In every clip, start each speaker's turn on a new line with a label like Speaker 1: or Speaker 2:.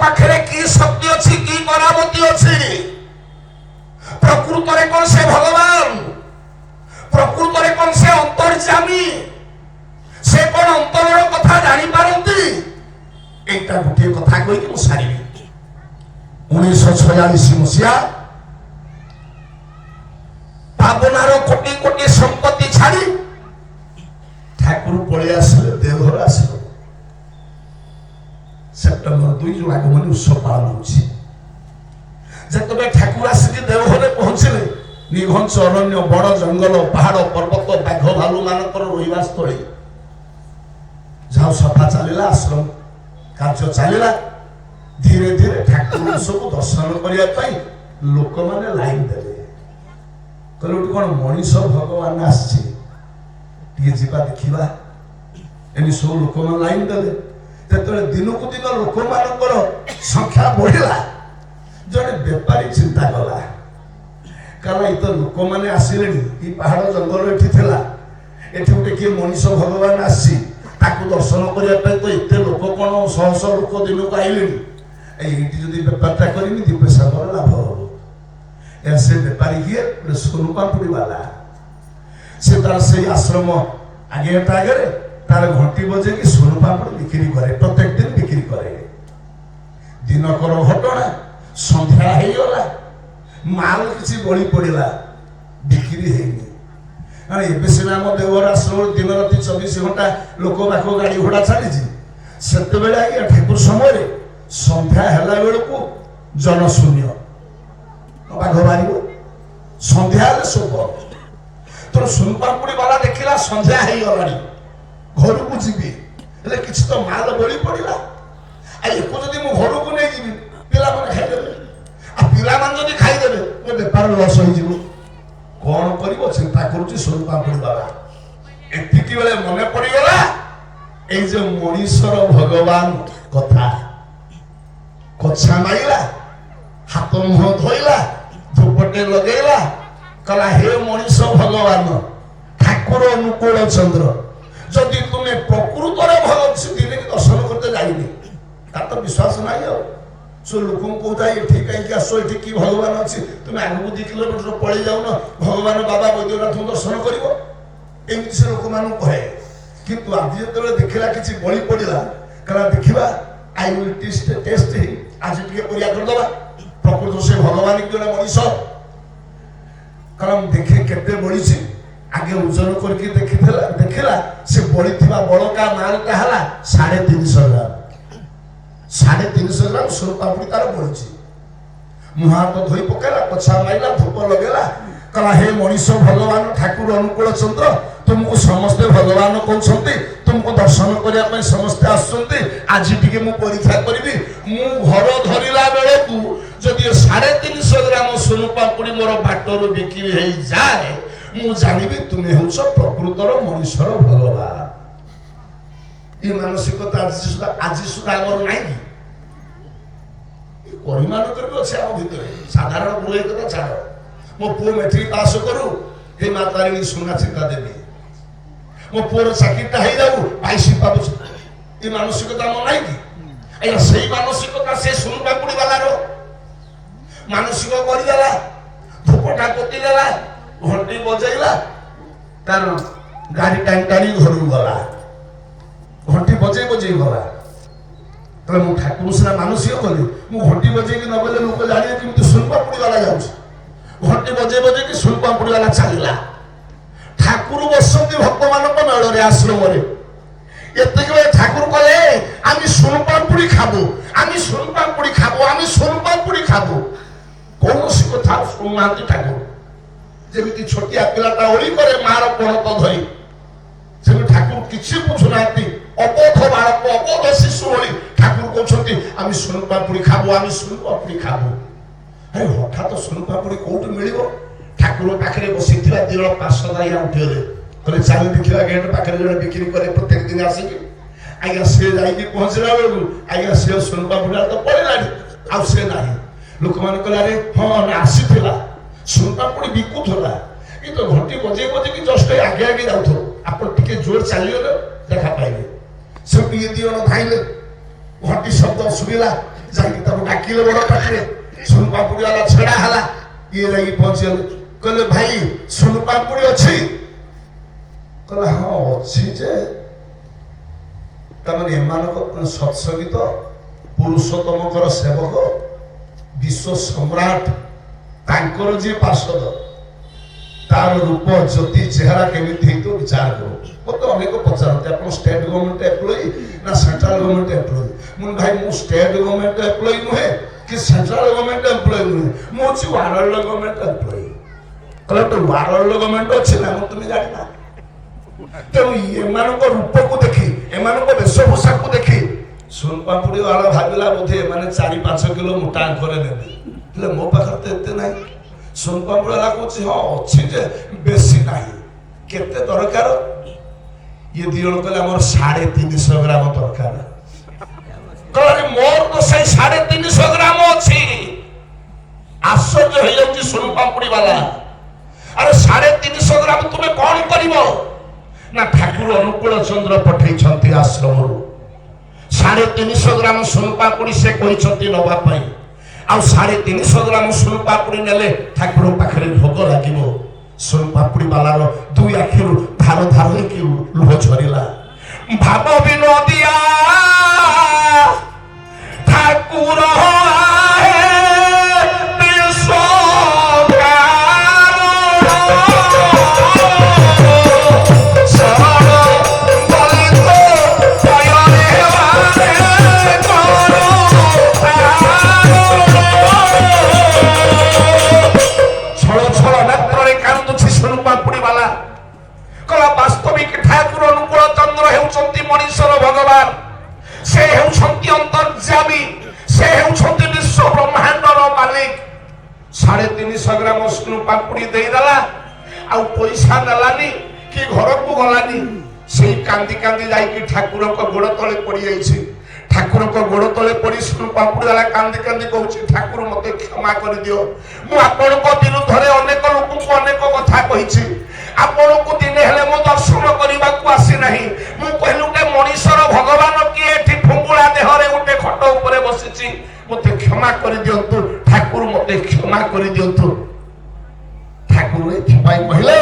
Speaker 1: पाखे की शक्ति अच्छी की करामती अच्छी प्रकृत कौन से भगवान प्रकृत कौन से अंतर्जामी से कौन अंतर कथा जानी पारती एटा गोटे कथा कही सारी 1946 मसीहा पावनार कोटी कोटी संपत्ति छाड़ी ठाकुर पलि आसिले देवघर आसिले सेप्टेम्बर 2 जो आगमनी उत्सव पालन होछि जतबे ठाकुर आसिक देवघर पहुंचले निघंच अरण्य बड़ जंगल पहाड़ पर्वत बाघ भालू मानकर रहिबा स्थली जाओ सफा चलिला आश्रम कार्य चलिला धीरे धीरे ठाकुर सब दर्शन करिया पई लोक माने लाइन देले कहले कौन मनीष भगवान आसी जीवा देखा एमि सब लोक लाइन देले तेतबे दिन को दिन लोक मानकर संख्या बढ़िला जड़े बेपारी चिंता कला कहला तो लोक मैंने आसिले पहाड़ जंगल एठी गोटे किए मनीष भगवान आसी ताकू दर्शन करने तो एत लोक कौन शह शह लोक दिन को आइले ये बेपारटा करी दी पैसा मोर लाभ हम से बेपारी किए सोनू पापड़ी वाला से तार से आश्रम आगे आगे तार घंटी बजे कि सोनू पापड़ी बिक्री करे प्रत्येक दिन बिक्री करे दिनकर घटना संध्या होगला माल किसी बड़ी पड़ा बिक्री है एवं सीना आम देवर आश्रम दिन राति 24 घंटा लोक बाक गाड़ी घोड़ा चली से आज्ञा ठाकुर समय संध्या है बेलू जनशून्य बाघ मार संध्या सब तो सोनपापुड़ी वाला देखला संध्या हो गला घर को जी कि तो माल बड़ी पड़ा एक जब घर को नहीं जी पिला खाईदे पिला मान खाईदे मो बेपार लस हो कौन कर चिंता करुच्ची सोनपापुड़ी वाला एति बेले मन पड़गला ये मनीषर भगवान कथा कछा माइला हाथ मुह धोइला धूपटे लगेला कला हे मनीष भगवान ठाकुर अनुकूल चंद्र जदि तुम्हें प्रकृत भगवान दिन की दर्शन करते जाइए तार तो विश्वास ना सो लोक कहता ये कहीं आस ये कि भगवान अच्छी तुम्हें आगू 2 किलोमीटर पड़े जाऊन भगवान बाबा वैद्यनाथ दर्शन कर से लोक मान कहे किंतु आज जो देखला कि बड़ी पड़ा कहला देखा आई विल टेस्ट आज टे परिया करदे प्रकृत से भगवान की जड़े मनीष कहला देखे केते बड़ी आगे ओजन करके देखला से बड़ी बड़का मालटा है 350 ग्राम 350 ग्राम सोनपापुड़ी तार बढ़ी मुह हाथ धोई पकेला पछा माइला धूप लगेला कहला हे मनीष भगवान ठाकुर अनुकूल चंद्र तुमको समस्ते भगवान कहते तुमको दर्शन करने समस्ते आसुँच आज टी मु परीक्षा करी मु घर धरला बेले जदि 350 ग्राम सोनपापुड़ी मोर बाटर बिक्री हो जाए मु जानी तुम्हें हूँ प्रकृतर मनीषर भगवान ये मानसिकता आज सुधा आमर ना कि साधारण पुरोहित छाड़ मो पु मैट्रिक पास करू हे माँ तारिणी सुना चिंता देवी मो पुअर चाकरीटा हो जाऊ पैसा पाबुछ ये मानसिकता आम ना कि से मानसिकता से सोनपापुड़ी वाला मानसिक करदेला धूपटा पोतीदेला घंटी बजेला तार गाड़ी टाणी टाणी घर गला घंटी बजे बजे गला तो मु ठाकुर सीना मानसिक कली मु घंटी बजे न गले लोक जाने कि सोनपापुड़ी वाला जाऊँ घंटी बजे बजे कि सोनपापुड़ी वाला चलला ठाकुर बसती भक्त मान मेल आश्रम ये ठाकुर कहे आम सोनपापुड़ी खाबू आम सोनपापुड़ी खाबू आम सोनपापुड़ी खाबू कौन कथा शुणुना ठाकुर जमी छोटिया पिलाटा ओली करे मार पणत धरी से ठाकुर किसी बुझुना अबोध बालक अबोध शिशु भली ठाकुर कहते आम सोनपापुड़ी खाबू आम सोनपापुड़ी खाबू अरे हठात सोनपापुड़ी कौट मिल ठाकुर पाखे बसी दिल पार्षद आज्ञा उठिगले कहले चल देखा गेट पाखे जड़े बिक्री करे प्रत्येक दिन आसिक आज्ञा सी जाइए पहुँचला बेलू आज्ञा सी सोनपापुड़ी तो पड़ेगा आउ सी ना लोक मैंने कहला रे हाँ आसी सोनपापुड़ी बिकुला ये तो घंटी बजे बजे कि जस्ट आगे आगे जाऊ आप जोर चलीगले देखा पाइले से ये दी जन धाइले घंटी शब्द शुणिला जाके तब डाकिले बड़ पाटे सुन पापुड़ी वाला छेड़ा हला ये लगी पहुंचल कहले भाई सुन पापुड़ी अछि कहले हां अछि जे तमन एमानक सत्संगी तो पुरुषोत्तमकर सेवक विश्व सम्राट तांकर जे पार्षद तार रूप ज्योति चेहरा केमिति हेतु विचार करो मत अनेक पचारते आप स्टेट गवर्नमेंट एम्प्लॉई ना सेंट्रल गवर्नमेंट एम्प्लॉई मुन भाई मु स्टेट गवर्नमेंट एम्प्लॉई नुहे कि सेंट्रल गवर्नमेंट एम्प्लॉई नुहे मु छि वारल गवर्नमेंट एम्प्लॉई कहले तो वारल गवर्नमेंट अछि ना तुम जानि ना तो ये मानो को रूप को देखि ए मानो को वेशभूषा को देखि सुन पापुड़ी वाला भाबिला बोधे माने 4-5 किलो मोटा करे देबे એટલે મો પાખર તો એતે નહીં સુનપામુડા લાଗୁଛି ହଁ ଅଛି ଯେ ବେଶୀ ନାହିଁ କେତେ ଦରକାର ଇଏ ଦି ଜଣ କହିଲେ ଆମର 350 ଗ୍ରାମ ଦରକାର କହିଲେ ମୋର ତ ସେଇ 350 ଗ୍ରାମ ଅଛି ଆଶ୍ଚର୍ଯ୍ୟ ହେଇଯାଉଛି ସୁନପାମୁଡ଼ି ବାଲା ଆରେ 350 ଗ୍ରାମ ତୁମେ କ'ଣ କରିବ ନା ଠାକୁର ଅନୁକୂଳ ଚନ୍ଦ୍ର ପଠେଇଛନ୍ତି ଆଶ୍ରମରୁ 350 ଗ୍ରାମ ସୁନପାମୁଡ଼ି ସେ କହିଛନ୍ତି ନବା ପାଇଁ ଆଉ 350 ଗ୍ରାମ ସୁନପାପୁଡ଼ି ନେଲେ ଠାକୁର ପାଖରେ ଭୋଗ ଲାଗିବ ସୁନପାପୁଡ଼ି ବାଲାର ଦୁଇ ଆଖିରୁ ଧାର ଧାର ହେଇକି ଲୁହ ଝରିଲା ଭାବ ବିନୋଦିଆ ଠାକୁର वास्तविक ठाकुर अनुकूल चंद्र हेउछंती मनीषर भगवान से हेउछंती अंतर्यामी से हेउछंती विश्व ब्रह्मांडर मालिक 350 ग्राम सुनपापुड़ी देइदला आ पैसा नलानी कि घर को गलानी से कांदी कांदी जाई कि ठाकुर को गोड़ तले पड़ी जाईछि ठाकुर को गोड़ तले पड़ी सुनपापुड़ी वाला कांदी कांदी कहउछि ठाकुर मते क्षमा कर दियो मु आपण को विरुद्ध रे अनेक लोक को अनेक कथा कहिछि आपण को दिने हेले मो दर्शन करबा को आसी नाही मु कहलु के मनीषर भगवान की एठी फुंगुळा देह रे उठे खट ऊपर बसिछि मते क्षमा कर दियंतु ठाकुर मते क्षमा कर दियंतु ठाकुर एथि पाई कहले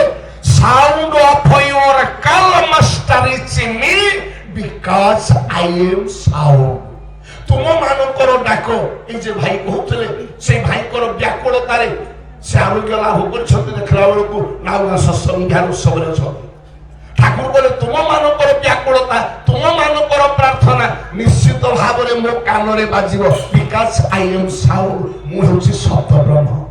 Speaker 1: साउंड ऑफ योर कल must reach me because I am sound तुम मानकर डाक ए जे भाई कहउतले से भाई कर व्याकुलतारे से आरोग्य लाभ करछते देखला बेलକୁ नाउना सत्संग उत्सव ठाकुर बोले तुम मानकर व्याकुलता तुम मानकर प्रार्थना निश्चित भाव में मो कान रे बाजिबो बिकॉज़ आई एम साउंड मु होछि सत ब्रह्म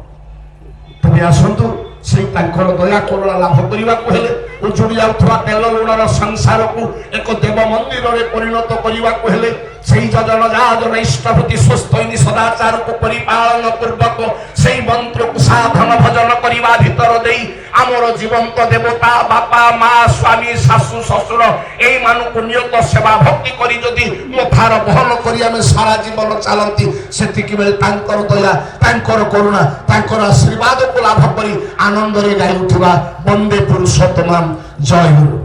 Speaker 1: तुम आसंतु से तांकर दया करुणा लाभ करबा को हेले उजुड़ी जाउथवा तेल लुणर संसार को एक देव मंदिर रे परिणत करबा को हेले सेई जजन जाजन इष्टपति स्वस्थैनी सदाचार को परिपालन पूर्वक सेई मंत्र को साधन भजन करबा भीतर देई आमर जीवंत देवता बापा मां स्वामी सासु ससुर एई मानु को नियत सेवा भक्ति करी जदी मथार बहन करी हम सारा जीवन चालंती सेति कि बेले तांकर दया तांकर करुणा तांकर आशीर्वाद को लाभ करी आनंद रे गाई उठवा वंदे पुरुषोत्तम जय गुरु।